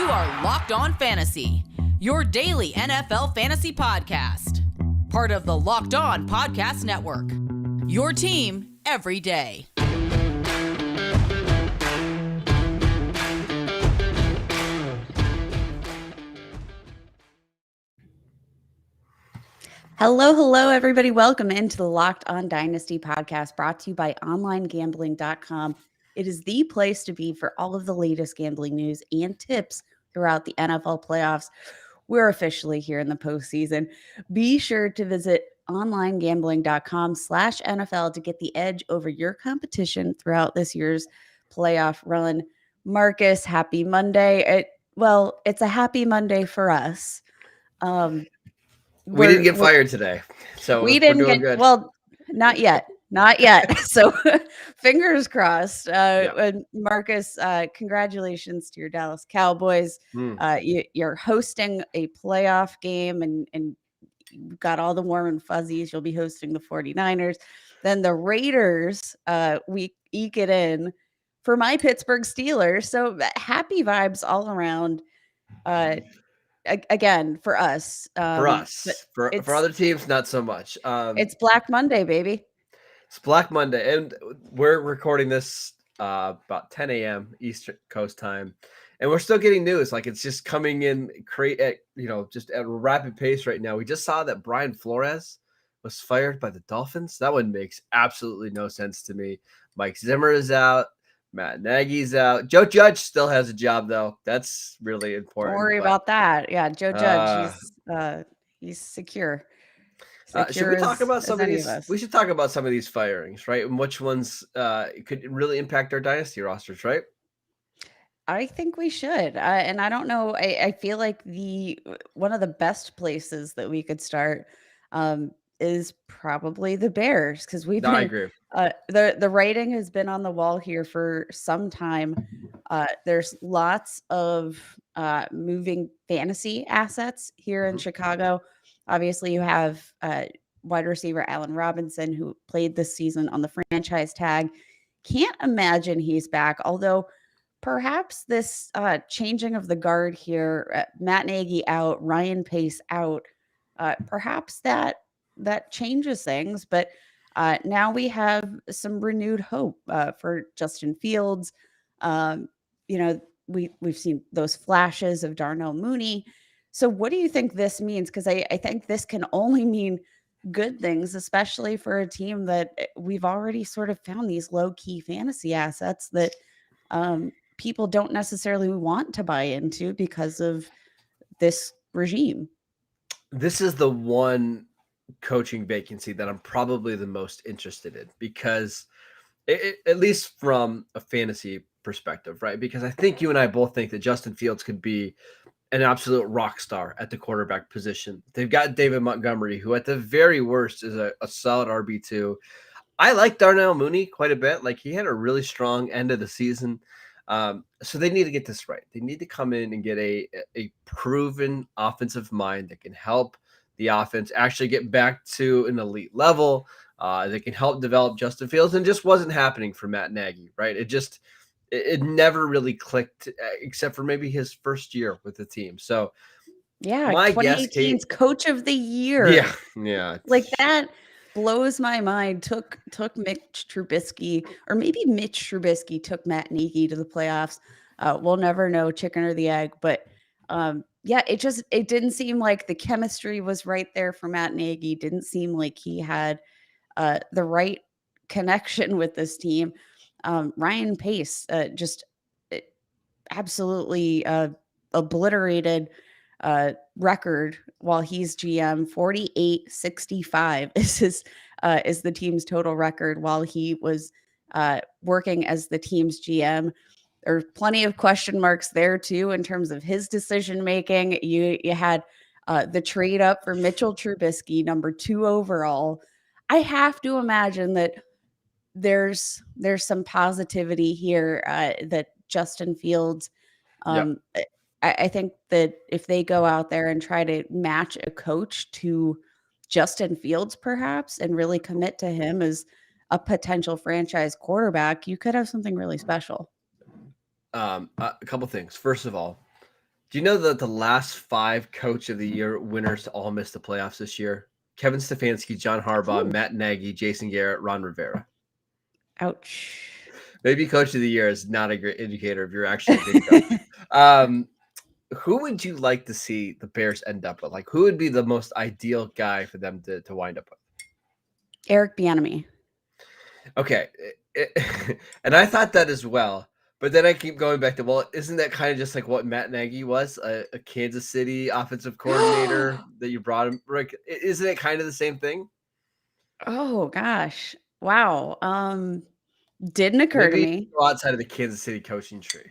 You are Locked On Fantasy, your daily NFL fantasy podcast. Part of the Locked On Podcast Network. Your team every day. Hello, everybody. Welcome into the Locked On Dynasty podcast brought to you by onlinegambling.com. It is the place to be for all of the latest gambling news and tips throughout the NFL playoffs. We're officially here in the postseason. Be sure to visit onlinegambling.com/NFL to get the edge over your competition throughout this year's playoff run. Marcus, happy Monday. It's a happy Monday for us. We didn't get fired today, so we didn't doing get good. Well, not yet. So fingers crossed. And Marcus, congratulations to your Dallas Cowboys. You're hosting a playoff game and you've got all the warm and fuzzies. You'll be hosting the 49ers. Then the Raiders, we eke it in for my Pittsburgh Steelers. So happy vibes all around. Again, for us. For other teams, not so much. It's Black Monday, baby. It's Black Monday, and we're recording this about 10 a.m. East Coast time, and we're still getting news. Like, it's just coming in, just at a rapid pace right now. We just saw that Brian Flores was fired by the Dolphins. That one makes absolutely no sense to me. Mike Zimmer is out. Matt Nagy's out. Joe Judge still has a job, though. That's really important. Don't worry about that. Yeah, Joe Judge, he's secure. Should we talk about some of these? We should talk about some of these firings, right? And which ones could really impact our dynasty rosters, right? I think we should. And I don't know. I feel like one of the best places that we could start is probably the Bears, because I agree. The writing has been on the wall here for some time. There's lots of moving fantasy assets here in Chicago. Obviously, you have wide receiver Allen Robinson, who played this season on the franchise tag. Can't imagine he's back, although perhaps this changing of the guard here, Matt Nagy out, Ryan Pace out, perhaps that changes things. But now we have some renewed hope for Justin Fields. We've seen those flashes of Darnell Mooney. So what do you think this means? Because I think this can only mean good things, especially for a team that we've already sort of found these low-key fantasy assets that people don't necessarily want to buy into because of this regime. This is the one coaching vacancy that I'm probably the most interested in, because at least from a fantasy perspective, right? Because I think you and I both think that Justin Fields could be an absolute rock star at the quarterback position. They've got David Montgomery, who at the very worst is a solid RB2. I like Darnell Mooney quite a bit. Like, he had a really strong end of the season. So they need to get this right. They need to come in and get a proven offensive mind that can help the offense actually get back to an elite level. That can help develop Justin Fields, and just wasn't happening for Matt Nagy, right? It never really clicked, except for maybe his first year with the team. So yeah, 2018's Coach of the Year. Yeah. Like, that blows my mind. Took Mitch Trubisky, or maybe Mitch Trubisky took Matt Nagy to the playoffs. We'll never know, chicken or the egg. But it didn't seem like the chemistry was right there for Matt Nagy. Didn't seem like he had the right connection with this team. Ryan Pace just absolutely obliterated record while he's GM. 48-65 is the team's total record while he was working as the team's GM. There are plenty of question marks there too in terms of his decision making. You had the trade up for Mitchell Trubisky, number 2 overall. I have to imagine that there's some positivity here that Justin Fields. I think that if they go out there and try to match a coach to Justin Fields, perhaps, and really commit to him as a potential franchise quarterback, you could have something really special. A couple things. First of all, Do you know that the last 5 Coach of the Year winners all missed the playoffs this year? Kevin Stefanski, John Harbaugh, Ooh. Matt Nagy, Jason Garrett, Ron Rivera. Ouch. Maybe Coach of the Year is not a great indicator if you're actually a good coach. Who would you like to see the Bears end up with? Like, who would be the most ideal guy for them to wind up with? Eric Bieniemy. Okay. And I thought that as well. But then I keep going back to, well, isn't that kind of just like what Matt Nagy was, a Kansas City offensive coordinator that you brought him? Like, isn't it kind of the same thing? Oh gosh. Wow. Didn't occur to Maybe me. go outside of the Kansas City coaching tree.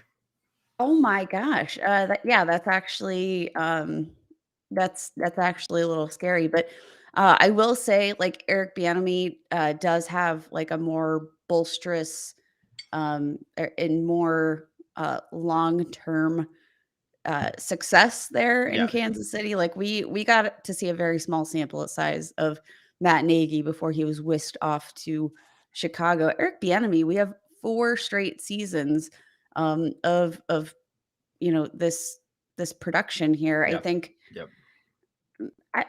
Oh my gosh. That's actually that's actually a little scary. But I will say, like, Eric Bieniemy does have like a more bolsterous and more long-term success there in Yeah. Kansas City. Like, we got to see a very small sample size of Matt Nagy before he was whisked off to Chicago. Eric Bieniemy, we have 4 straight seasons of this production here. I Yeah. think Yep. I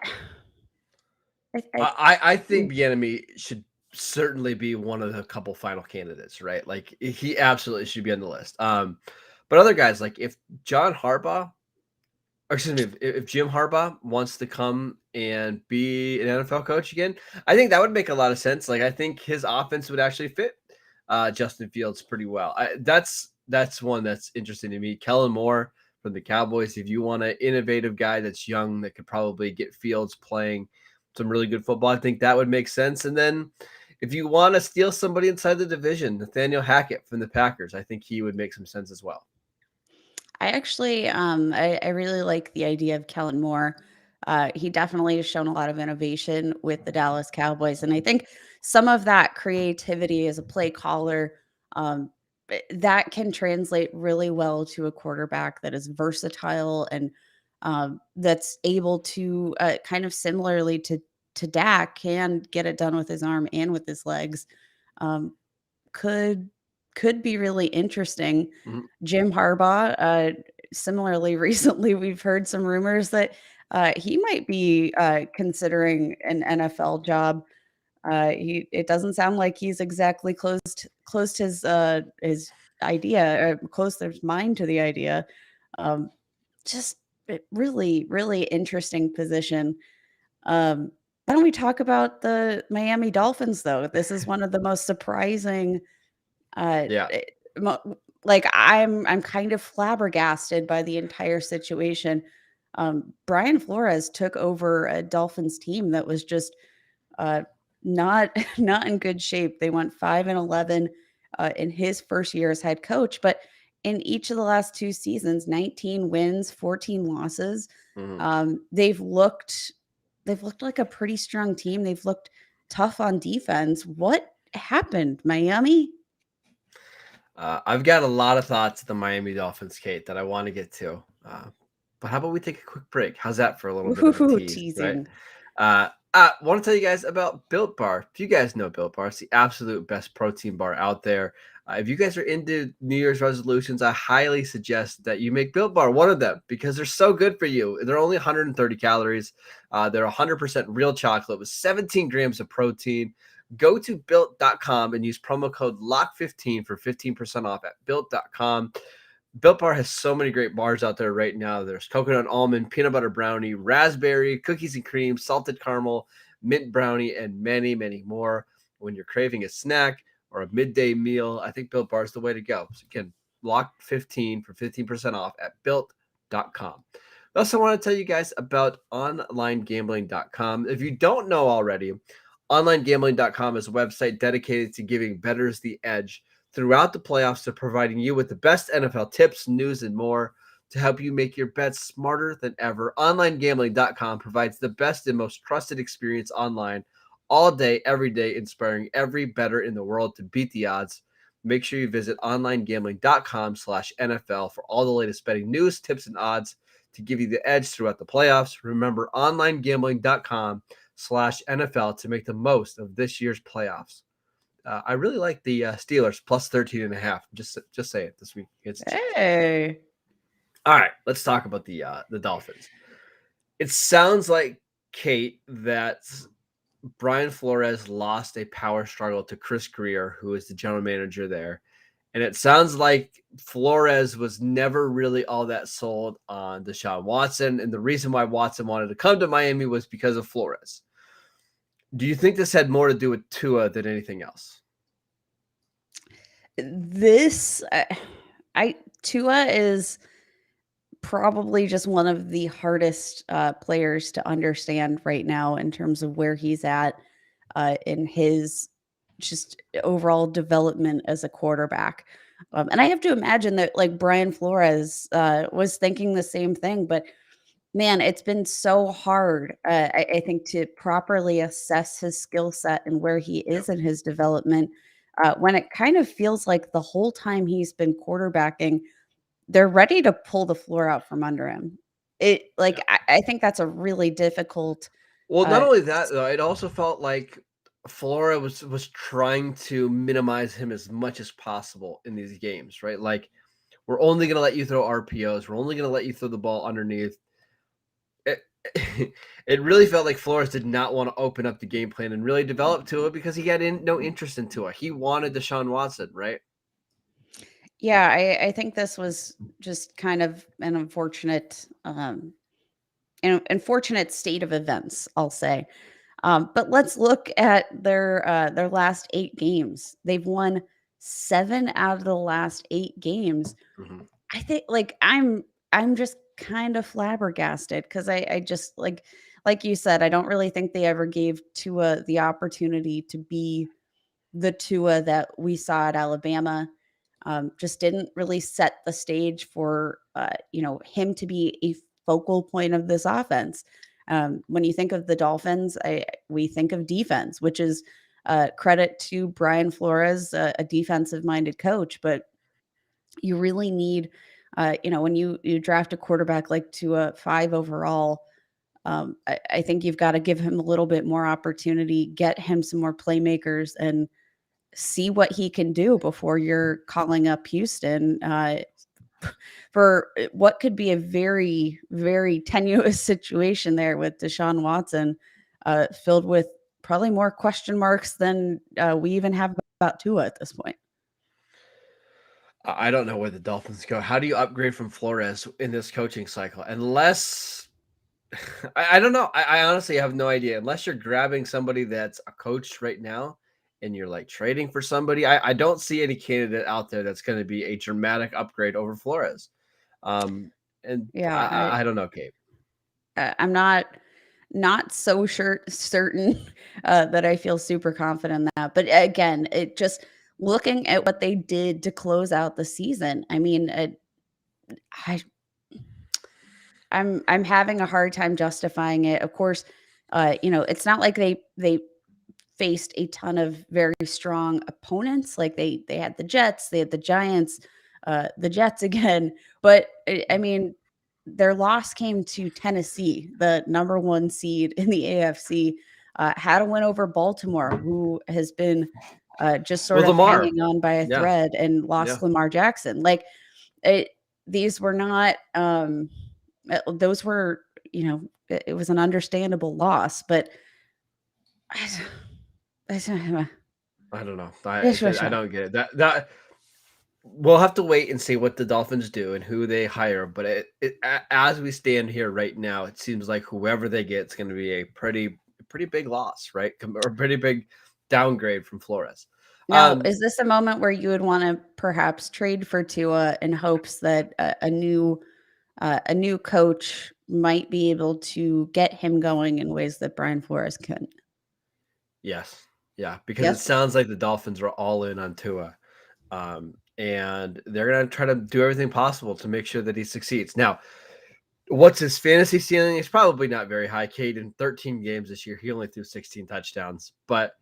I I think Bieniemy should certainly be one of the couple final candidates, right? Like he absolutely should be on the list. But other guys, like if John Harbaugh, or excuse me, if Jim Harbaugh wants to come and be an NFL coach again, I think that would make a lot of sense. Like I think his offense would actually fit Justin Fields pretty well. That's one that's interesting to me. Kellen Moore from the Cowboys. If you want an innovative guy that's young that could probably get Fields playing some really good football, I think that would make sense. And then if you want to steal somebody inside the division, Nathaniel Hackett from the Packers, I think he would make some sense as well. I actually I really like the idea of Kellen Moore. He definitely has shown a lot of innovation with the Dallas Cowboys, and I think some of that creativity as a play caller that can translate really well to a quarterback that is versatile and that's able to kind of similarly to Dak can get it done with his arm and with his legs. Um, could could be really interesting. Mhm. Jim Harbaugh, similarly, recently we've heard some rumors that he might be considering an NFL job. It doesn't sound like he's exactly closed his idea, or closed his mind to the idea. Um, just really, really interesting position. Why don't we talk about the Miami Dolphins, though? This is one of the most surprising Yeah. like, I'm kind of flabbergasted by the entire situation. Brian Flores took over a Dolphins team that was just uh, not not in good shape. They went 5-11 in his first year as head coach, but in each of the last 2 seasons, 19 wins, 14 losses. Mhm. They've looked like a pretty strong team. They've looked tough on defense. What happened, Miami? I've got a lot of thoughts of the Miami Dolphins, Kate, that I want to get to. But how about we take a quick break? How's that for a little bit of a Ooh, tease, right? teasing. I want to tell you guys about Built Bar. If you guys know Built Bar, it's the absolute best protein bar out there. If you guys are into New Year's resolutions, I highly suggest that you make Built Bar one of them because they're so good for you. They're only 130 calories. They're 100% real chocolate with 17 grams of protein. Go to built.com and use promo code LOCK15 for 15% off at built.com. Built Bar has so many great bars out there right now. There's coconut almond, peanut butter brownie, raspberry, cookies and cream, salted caramel, mint brownie, and many, many more. When you're craving a snack or a midday meal, I think Built Bar is the way to go. So again, lock 15 for 15% off at built.com. I also want to tell you guys about onlinegambling.com. If you don't know already, onlinegambling.com is a website dedicated to giving bettors the edge throughout the playoffs to providing you with the best NFL tips, news, and more to help you make your bets smarter than ever. OnlineGambling.com provides the best and most trusted experience online all day, every day, inspiring every bettor in the world to beat the odds. Make sure you visit onlinegambling.com/NFL for all the latest betting news, tips, and odds to give you the edge throughout the playoffs. Remember, onlinegambling.com/NFL to make the most of this year's playoffs. I really like the Steelers plus 13.5. Just say it this week against the Chiefs. Hey. All right, let's talk about the Dolphins. It sounds like, Kate, that Brian Flores lost a power struggle to Chris Greer, who is the general manager there. And it sounds like Flores was never really all that sold on Deshaun Watson. And the reason why Watson wanted to come to Miami was because of Flores. Do you think this had more to do with Tua than anything else? Tua is probably just one of the hardest players to understand right now in terms of where he's at in his just overall development as a quarterback. And I have to imagine that like Brian Flores was thinking the same thing, but man, it's been so hard, I think, to properly assess his skill set and where he is in his development when it kind of feels like the whole time he's been quarterbacking, they're ready to pull the floor out from under him. I think that's a really difficult. Well, not Uh, only that, though, it also felt like Flores was trying to minimize him as much as possible in these games, right? Like, we're only going to let you throw RPOs. We're only going to let you throw the ball underneath. It, it really felt like Flores did not want to open up the game plan and really develop Tua because he had no interest in Tua. He wanted Deshaun Watson, right? yeah, I think this was just kind of an unfortunate state of events, I'll say. But let's look at their last 8 games. They've won 7 out of the last 8 games. Mm-hmm. I think like I'm just kind of flabbergasted because I just like you said, I don't really think they ever gave Tua the opportunity to be the Tua that we saw at Alabama. Just didn't really set the stage for him to be a focal point of this offense. When you think of the Dolphins, we think of defense, which is credit to Brian Flores, a defensive-minded coach. But you really need, when you draft a quarterback like Tua 5 overall, I think you've got to give him a little bit more opportunity, get him some more playmakers, and see what he can do before you're calling up Houston for what could be a very, very tenuous situation there with Deshaun Watson, filled with probably more question marks than we even have about Tua at this point. I don't know where the Dolphins go. How do you upgrade from Flores in this coaching cycle? Unless I don't know. I honestly have no idea. Unless you're grabbing somebody that's a coach right now and you're like trading for somebody, I don't see any candidate out there that's going to be a dramatic upgrade over Flores. And Yeah, I don't know, Kate. I'm not so certain that I feel super confident in that. But again, it just looking at what they did to close out the season. I mean, I'm having a hard time justifying it. Of course, it's not like they faced a ton of very strong opponents. Like they had the Jets, they had the Giants, the Jets again. But I mean, their loss came to Tennessee, the number 1 seed in the AFC. Had to win over Baltimore, who has been just sort With of Lamar. hanging on by a Yeah. thread, and Yeah. lost Lamar Jackson. Like these were not. Those were, it was an understandable loss, but I I don't know. I don't get it. That we'll have to wait and see what the Dolphins do and who they hire. But as we stand here right now, it seems like whoever they get is going to be a pretty big loss, right? Or a pretty big downgrade from Flores. Now, is this a moment where you would want to perhaps trade for Tua in hopes that a new coach might be able to get him going in ways that Brian Flores couldn't? Yes. Yeah, because Yes. it sounds like the Dolphins are all in on Tua. And they're going to try to do everything possible to make sure that he succeeds. Now, what's his fantasy ceiling? It's probably not very high. Cade, in 13 games this year, he only threw 16 touchdowns. But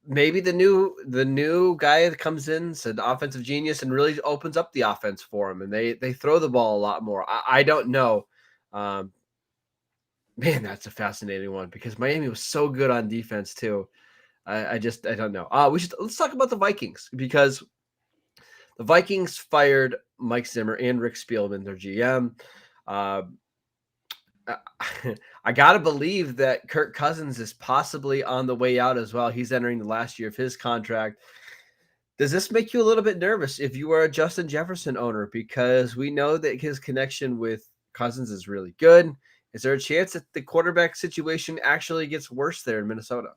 maybe the new guy that comes in is an offensive genius and really opens up the offense for him, and they throw the ball a lot more. I don't know. Man, that's a fascinating one because Miami was so good on defense too. I don't know. Let's talk about the Vikings because the Vikings fired Mike Zimmer and Rick Spielman, their GM. I got to believe that Kirk Cousins is possibly on the way out as well. He's entering the last year of his contract. Does this make you a little bit nervous if you are a Justin Jefferson owner? Because we know that his connection with Cousins is really good. Is there a chance that the quarterback situation actually gets worse there in Minnesota?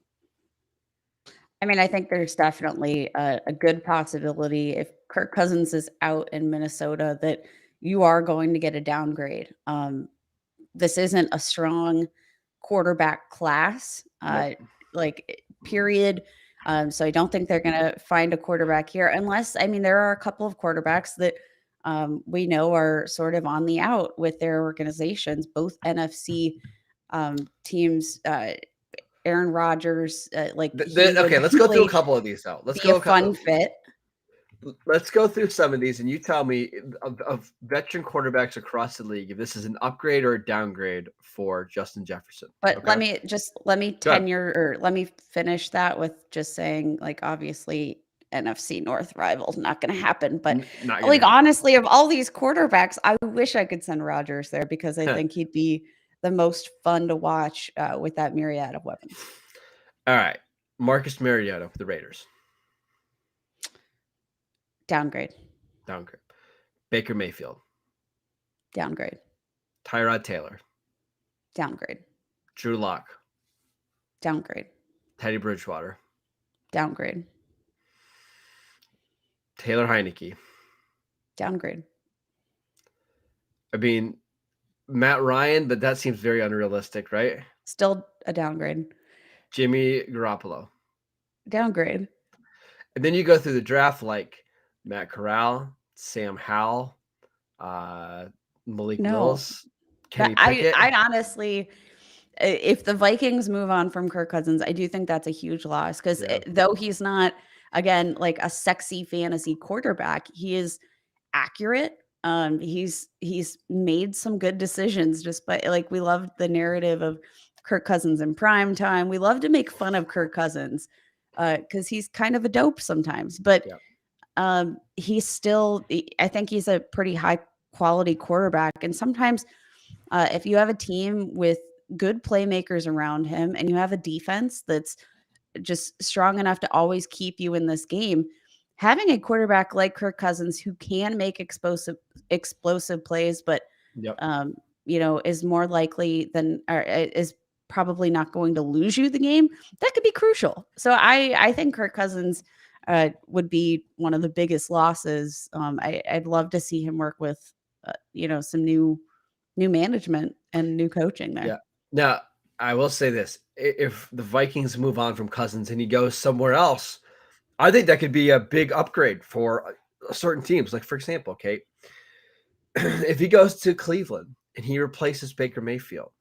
I mean, I think there's definitely a good possibility if Kirk Cousins is out in Minnesota that you are going to get a downgrade. This isn't a strong quarterback class, period. So I don't think they're going to find a quarterback here unless, I mean, there are a couple of quarterbacks that we know are sort of on the out with their organizations, both NFC teams. Aaron Rodgers, okay, let's go through a couple of these though. Let's go a fun fit. Let's go through some of these, and you tell me of veteran quarterbacks across the league if this is an upgrade or a downgrade for Justin Jefferson. But okay? let me finish that with just saying, like, obviously NFC North rivals not going to happen, but honestly, of all these quarterbacks, I wish I could send Rodgers there because I think he'd be the most fun to watch with that myriad of weapons. All right, Marcus Mariota for the Raiders. Downgrade. Baker Mayfield. Downgrade. Tyrod Taylor. Downgrade. Drew Lock. Downgrade. Teddy Bridgewater. Downgrade. Taylor Heineke. Downgrade. I mean, Matt Ryan, but that seems very unrealistic, right? Still a downgrade. Jimmy Garoppolo. Downgrade. And then you go through the draft like Matt Corral, Sam Howell, Malik Willis, Kenny Pickett. I honestly, if the Vikings move on from Kirk Cousins, I do think that's a huge loss because though he's not, again, like a sexy fantasy quarterback, he is accurate. He's made some good decisions despite, like, we love the narrative of Kirk Cousins in prime time. We love to make fun of Kirk Cousins because he's kind of a dope sometimes, but he's still, I think he's a pretty high quality quarterback. And sometimes if you have a team with good playmakers around him and you have a defense that's just strong enough to always keep you in this game, having a quarterback like Kirk Cousins who can make explosive plays, but is more likely than, or is probably not going to lose you the game, that could be crucial. So I think Kirk Cousins would be one of the biggest losses. I'd love to see him work with, some new management and new coaching there. Yeah. Now, I will say this: if the Vikings move on from Cousins and he goes somewhere else, I think that could be a big upgrade for certain teams. Like, for example, Kate, if he goes to Cleveland and he replaces Baker Mayfield,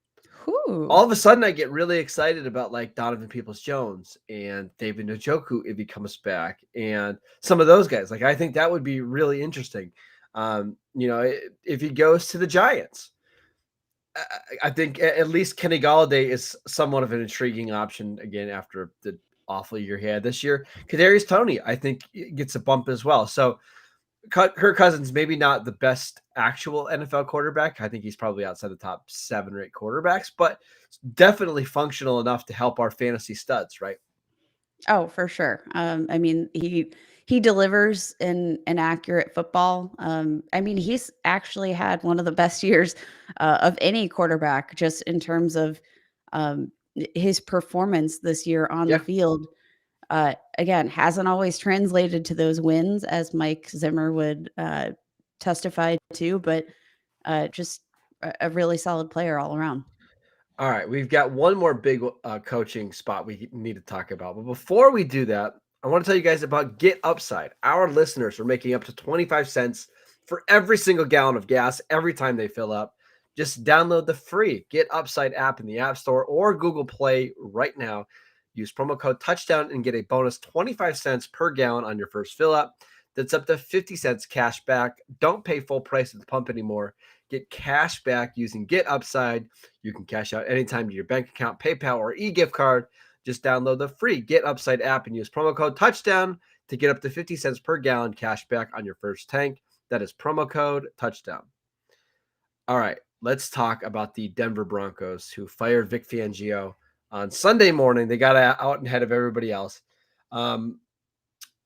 all of a sudden I get really excited about like Donovan Peoples-Jones and David Njoku if he comes back and some of those guys. Like, I think that would be really interesting. If he goes to the Giants, I think at least Kenny Golladay is somewhat of an intriguing option again after the awful year he had this year. Kadarius Toney, I think, gets a bump as well. So Kirk Cousins, maybe not the best actual NFL quarterback. I think he's probably outside the top 7 or 8 quarterbacks, but definitely functional enough to help our fantasy studs, right? Oh, for sure. I mean, he delivers in an accurate football. I mean, he's actually had one of the best years of any quarterback, just in terms of his performance this year on the field. Again, hasn't always translated to those wins, as Mike Zimmer would testify to, but just a really solid player all around. All right, we've got one more big coaching spot we need to talk about. But before we do that, I want to tell you guys about Get Upside. Our listeners are making up to 25 cents for every single gallon of gas every time they fill up. Just download the free Get Upside app in the App Store or Google Play right now. Use promo code Touchdown and get a bonus 25 cents per gallon on your first fill up. That's up to 50 cents cash back. Don't pay full price at the pump anymore. Get cash back using Get Upside. You can cash out anytime to your bank account, PayPal, or e-gift card. Just download the free Get Upside app and use promo code Touchdown to get up to 50 cents per gallon cash back on your first tank. That is promo code touchdown. All right, let's talk about the Denver Broncos, who fired Vic Fangio on Sunday morning. They got out ahead of everybody else.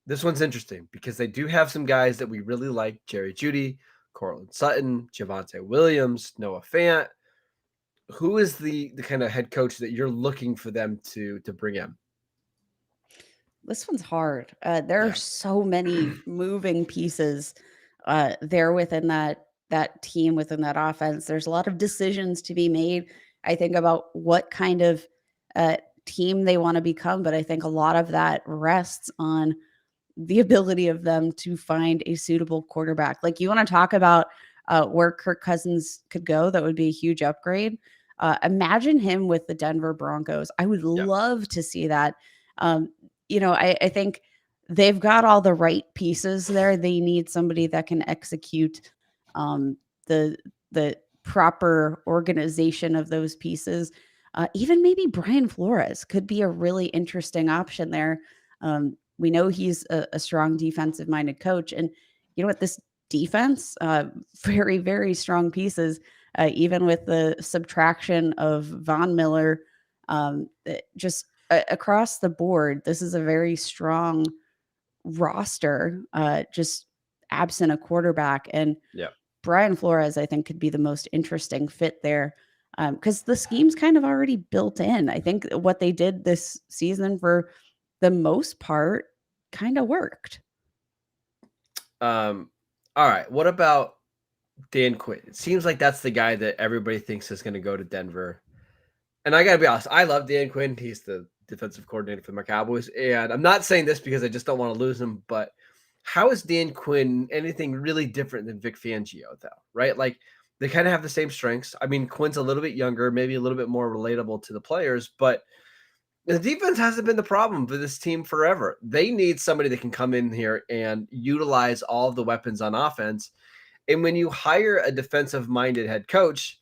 This one's interesting because they do have some guys that we really like: Jerry Jeudy, Cortland Sutton, Javonte Williams, Noah Fant. Who is the kind of head coach that you're looking for them to bring in? This one's hard. There are so many moving pieces there within that team, within that offense. There's a lot of decisions to be made, I think, about what kind of team they want to become. But I think a lot of that rests on the ability of them to find a suitable quarterback. Like, you want to talk about where Kirk Cousins could go, that would be a huge upgrade. Imagine him with the Denver Broncos. I would love to see that. I think they've got all the right pieces there. They need somebody that can execute the proper organization of those pieces. Even maybe Brian Flores could be a really interesting option there. We know he's a strong defensive minded coach, and you know what, this defense, very, very strong pieces, even with the subtraction of Von Miller, just across the board, this is a very strong roster, just absent a quarterback. And Brian Flores, I think, could be the most interesting fit there, because the scheme's kind of already built in. I think what they did this season, for the most part, kind of worked. All right. What about Dan Quinn? It seems like that's the guy that everybody thinks is going to go to Denver. And I got to be honest, I love Dan Quinn. He's the defensive coordinator for my Cowboys. And I'm not saying this because I just don't want to lose him, but how is Dan Quinn anything really different than Vic Fangio, though? Right? Like, they kind of have the same strengths. I mean, Quinn's a little bit younger, maybe a little bit more relatable to the players, but the defense hasn't been the problem for this team forever. They need somebody that can come in here and utilize all of the weapons on offense. And when you hire a defensive-minded head coach,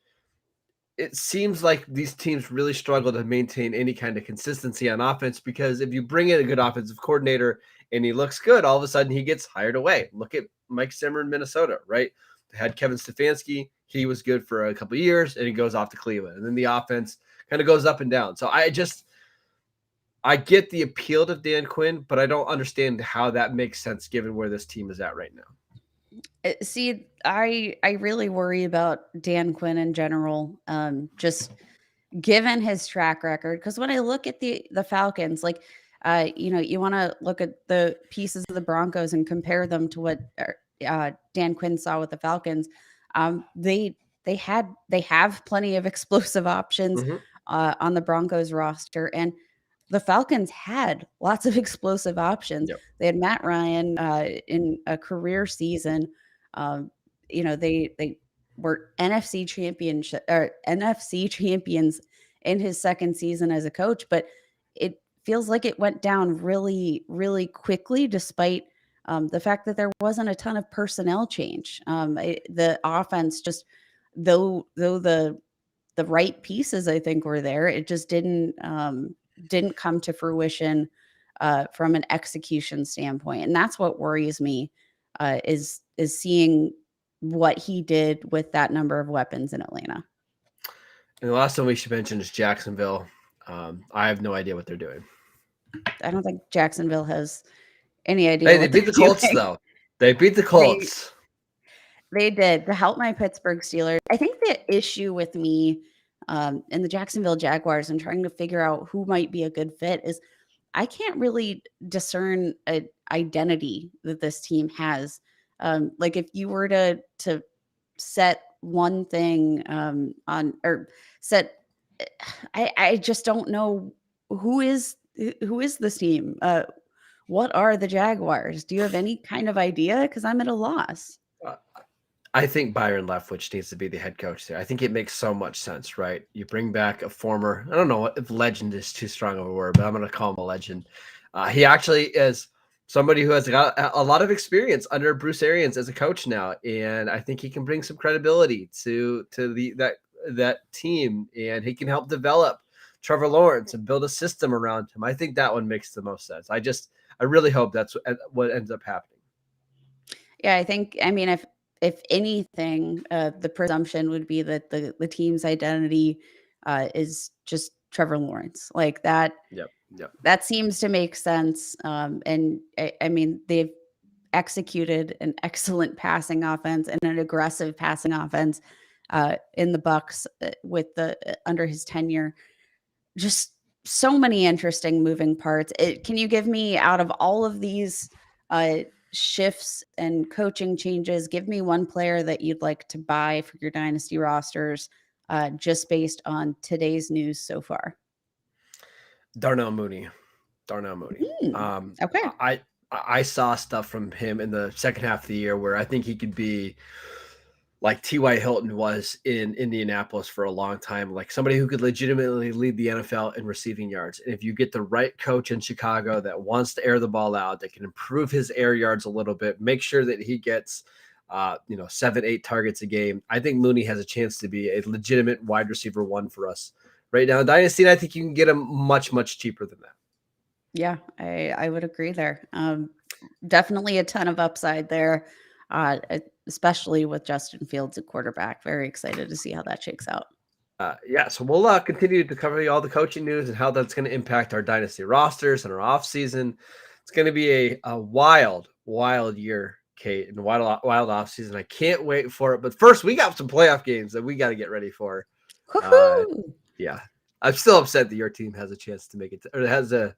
it seems like these teams really struggle to maintain any kind of consistency on offense, because if you bring in a good offensive coordinator and he looks good, all of a sudden he gets hired away. Look at Mike Zimmer in Minnesota, right? They had Kevin Stefanski. He was good for a couple of years, and he goes off to Cleveland. And then the offense kind of goes up and down. So I get the appeal to Dan Quinn, but I don't understand how that makes sense given where this team is at right now. See, I really worry about Dan Quinn in general, just given his track record. Because when I look at the Falcons, like, you want to look at the pieces of the Broncos and compare them to what Dan Quinn saw with the Falcons. They have plenty of explosive options on the Broncos roster, and the Falcons had lots of explosive options. They had Matt Ryan in a career season. They were NFC champions in his second season as a coach, but it feels like it went down really, really quickly, despite the fact that there wasn't a ton of personnel change. The offense, just though the right pieces, I think, were there, it just didn't come to fruition from an execution standpoint. And that's what worries me, is seeing what he did with that number of weapons in Atlanta. And the last one we should mention is Jacksonville. I have no idea what they're doing. I don't think Jacksonville has any idea. Hey, they beat the Colts, though. They beat the Colts. They did, to help my Pittsburgh Steelers. I think the issue with me and the Jacksonville Jaguars and trying to figure out who might be a good fit is I can't really discern an identity that this team has. Like, if you were to set one thing I just don't know who is this team. What are the Jaguars? Do you have any kind of idea? Because I'm at a loss. I think Byron Leftwich needs to be the head coach there. I think it makes so much sense, right? You bring back a former, I don't know if legend is too strong of a word, but I'm going to call him a legend. He actually is somebody who has got a lot of experience under Bruce Arians as a coach now, and I think he can bring some credibility to that team, and he can help develop Trevor Lawrence and build a system around him. I think that one makes the most sense. I really hope that's what ends up happening. Yeah, I think, if anything, the presumption would be that the team's identity is just Trevor Lawrence. Like that, Yep. Yep. that seems to make sense. And I mean, they've executed an excellent passing offense and an aggressive passing offense in the Bucks with the under his tenure. Just so many interesting moving parts. Can you give me, out of all of these shifts and coaching changes, give me one player that you'd like to buy for your dynasty rosters, just based on today's news so far? Darnell Mooney. Okay. I saw stuff from him in the second half of the year where I think he could be like T.Y. Hilton was in Indianapolis for a long time, like somebody who could legitimately lead the NFL in receiving yards. And if you get the right coach in Chicago that wants to air the ball out, that can improve his air yards a little bit, make sure that he gets 7-8 targets a game, I think Mooney has a chance to be a legitimate wide receiver one for us right now in Dynasty. And I think you can get him much, much cheaper than that. Yeah, I would agree there. Definitely a ton of upside there, especially with Justin Fields at quarterback. Very excited to see how that shakes out. So we'll continue to cover all the coaching news and how that's going to impact our dynasty rosters and our offseason. It's going to be a wild year, Kate, and wild offseason. I can't wait for it. But first, we got some playoff games that we got to get ready for. Yeah, I'm still upset that your team has a chance to make it, or has a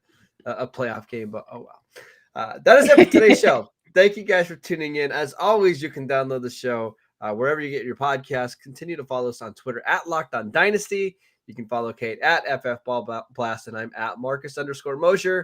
playoff game, but oh well. That is it for today's show. Thank you guys for tuning in. As always, you can download the show wherever you get your podcast. Continue to follow us on Twitter at Locked On Dynasty. You can follow Kate at FF Ball Blast, and I'm at Marcus _Mosher.